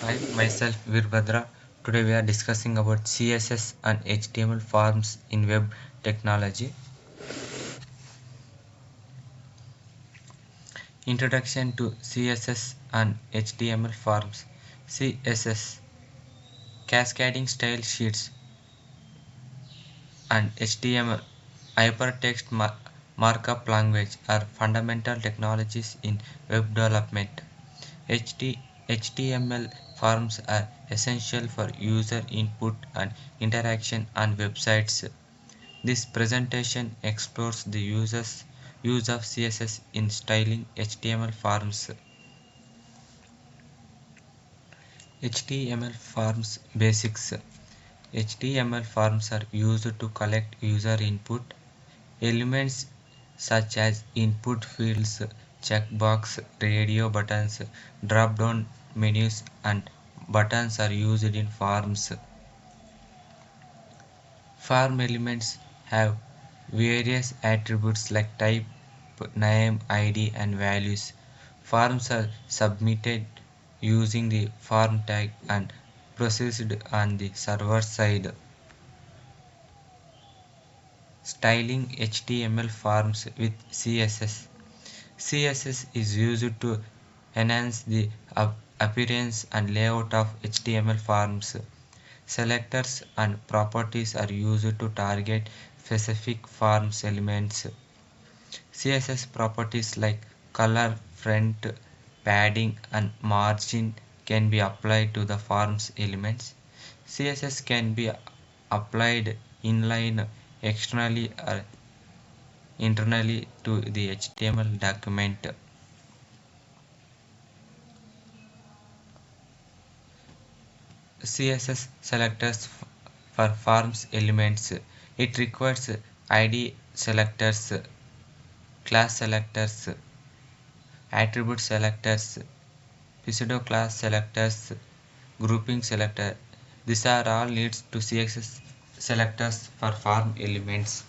Hi, myself Veerabadra. Today we are discussing about CSS and HTML forms in web technology. Introduction to CSS and HTML forms. CSS, cascading style sheets, and HTML, hypertext markup language, are fundamental technologies in web development. HTML forms are essential for user input and interaction on websites. This presentation explores the use of CSS in styling HTML forms. HTML forms basics. HTML forms are used to collect user input. Elements such as input fields, checkbox, radio buttons, drop-down menus, and buttons are used in forms. Form elements have various attributes like type, name, ID, and values. Forms are submitted using the form tag and processed on the server side. Styling HTML forms with CSS. CSS is used to enhance the appearance and layout of HTML forms. Selectors and properties are used to target specific forms elements. CSS properties like color, font, padding, and margin can be applied to the forms elements. CSS can be applied inline, externally, or internally to the HTML document. CSS selectors for forms elements. It requires ID selectors, class selectors, attribute selectors, pseudo class selectors, grouping selector. These are all needs to CSS selectors for form elements.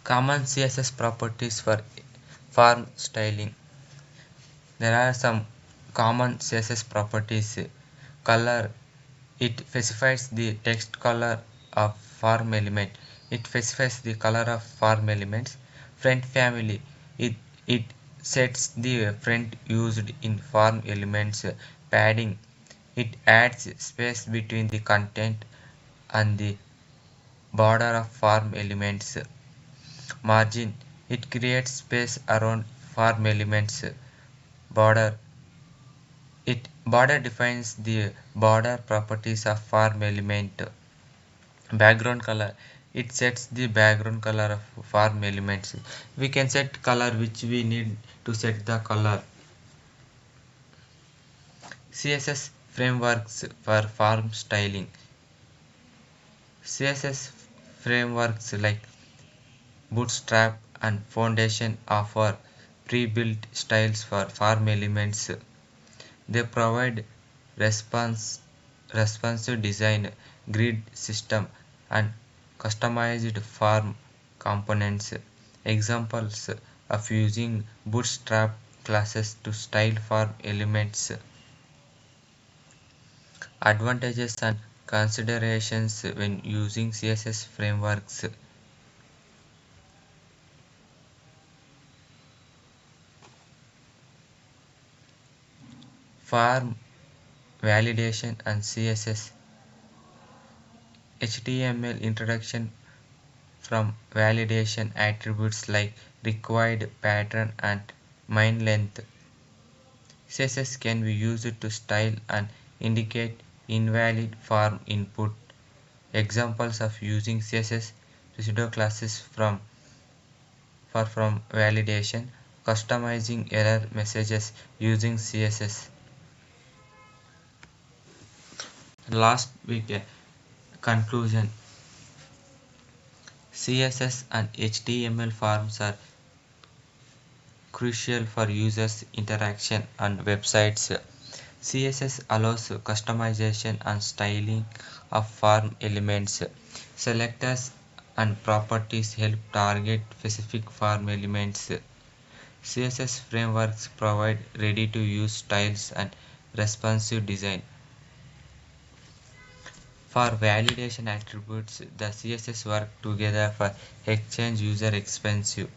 Common CSS properties for form styling. There are some common CSS properties. Color, it specifies the text color of form element. It specifies the color of form elements. Font family, it sets the font used in form elements. Padding, it adds space between the content and the border of form elements. Margin, it creates space around form elements. Border, it border defines the border properties of form element. Background color, it sets the background color of form elements. We can set color which we need to set the color. CSS frameworks for form styling. CSS frameworks like Bootstrap and Foundation offer pre-built styles for form elements. They provide response, responsive design, grid system, and customized form components. Examples of using Bootstrap classes to style form elements. Advantages and considerations when using CSS frameworks. Form validation and CSS. HTML introduction from validation attributes like required pattern and main length. CSS can be used to style and indicate invalid form input. Examples of using CSS pseudo classes from validation, customizing error messages using CSS. Last week conclusion. CSS and HTML forms are crucial for users' interaction on websites. CSS allows customization and styling of form elements. Selectors and properties help target specific form elements. CSS frameworks provide ready-to-use styles and responsive design. For validation attributes, the CSS work together for exchange user expensive.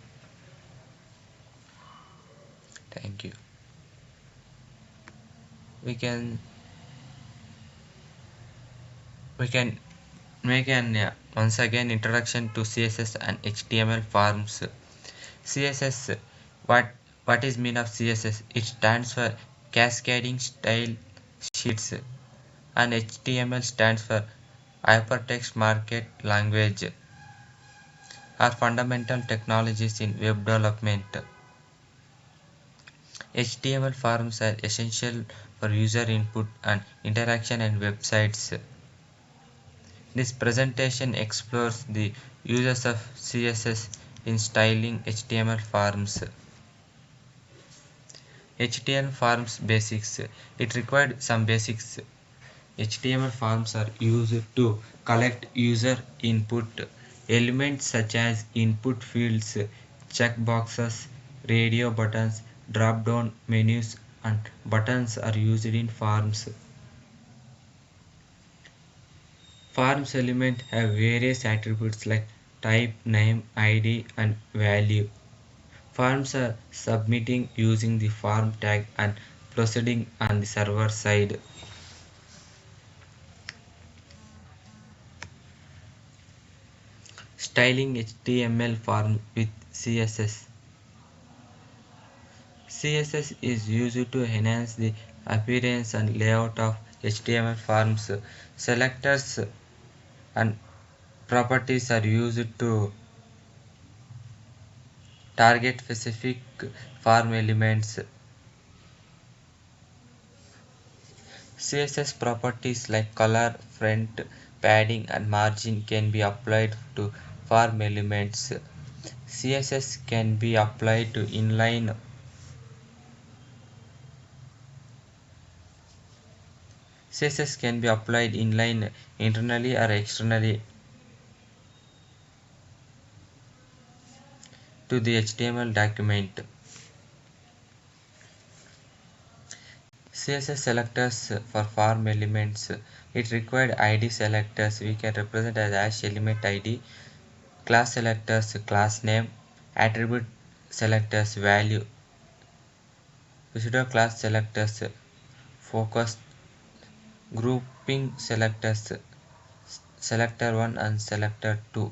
Thank you. We can we can make an once again introduction to CSS and HTML forms. CSS, what is mean of CSS? It stands for cascading style sheets, and HTML stands for hypertext markup language, are fundamental technologies in web development. HTML forms are essential for user input and interaction in websites. This presentation explores the uses of CSS in styling HTML forms. HTML forms basics. It required some basics. HTML forms are used to collect user input. Elements such as input fields, checkboxes, radio buttons, drop-down menus, and buttons are used in forms. Forms elements have various attributes like type, name, ID, and value. Forms are submitting using the form tag and proceeding on the server side. Styling HTML form with CSS. CSS is used to enhance the appearance and layout of HTML forms. Selectors and properties are used to target specific form elements. CSS properties like color, font, padding, and margin can be applied to form elements. CSS can be applied to inline. CSS can be applied inline internally or externally to the HTML document. CSS selectors for form elements. It required ID selectors we can represent as hash element ID, class selectors class name, attribute selectors value, visitor class selectors focus, grouping selectors selector 1 and selector 2.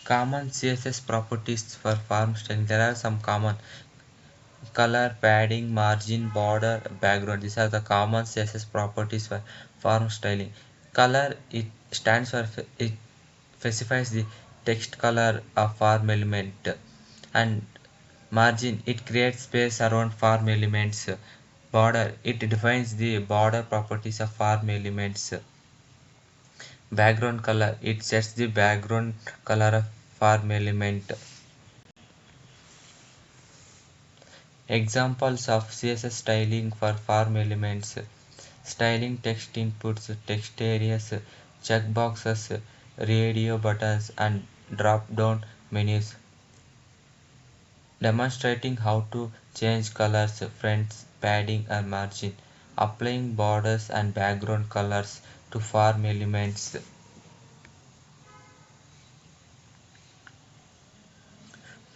Common CSS properties for form styling. There are some common: color, padding, margin, border, background. These are the common CSS properties for form styling. Color, it stands for, it specifies the text color of form element, and margin, it creates space around form elements. Border, it defines the border properties of form elements. Background color, it sets the background color of form element. Examples of CSS styling for form elements: styling text inputs, text areas, checkboxes, radio buttons, and drop-down menus. Demonstrating how to change colors, fonts, padding, or margin. Applying borders and background colors to form elements.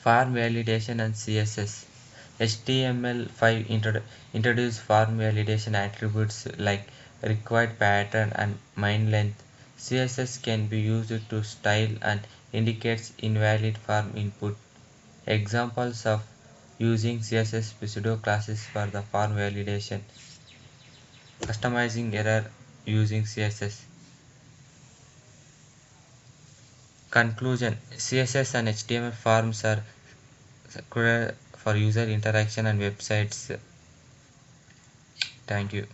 Form validation and CSS. HTML5 introduced form validation attributes like required pattern and main length. CSS can be used to style and indicates invalid form input. Examples of using CSS pseudo classes for the form validation. Customizing error using CSS. Conclusion: CSS and HTML forms are critical for user interaction and websites. Thank you.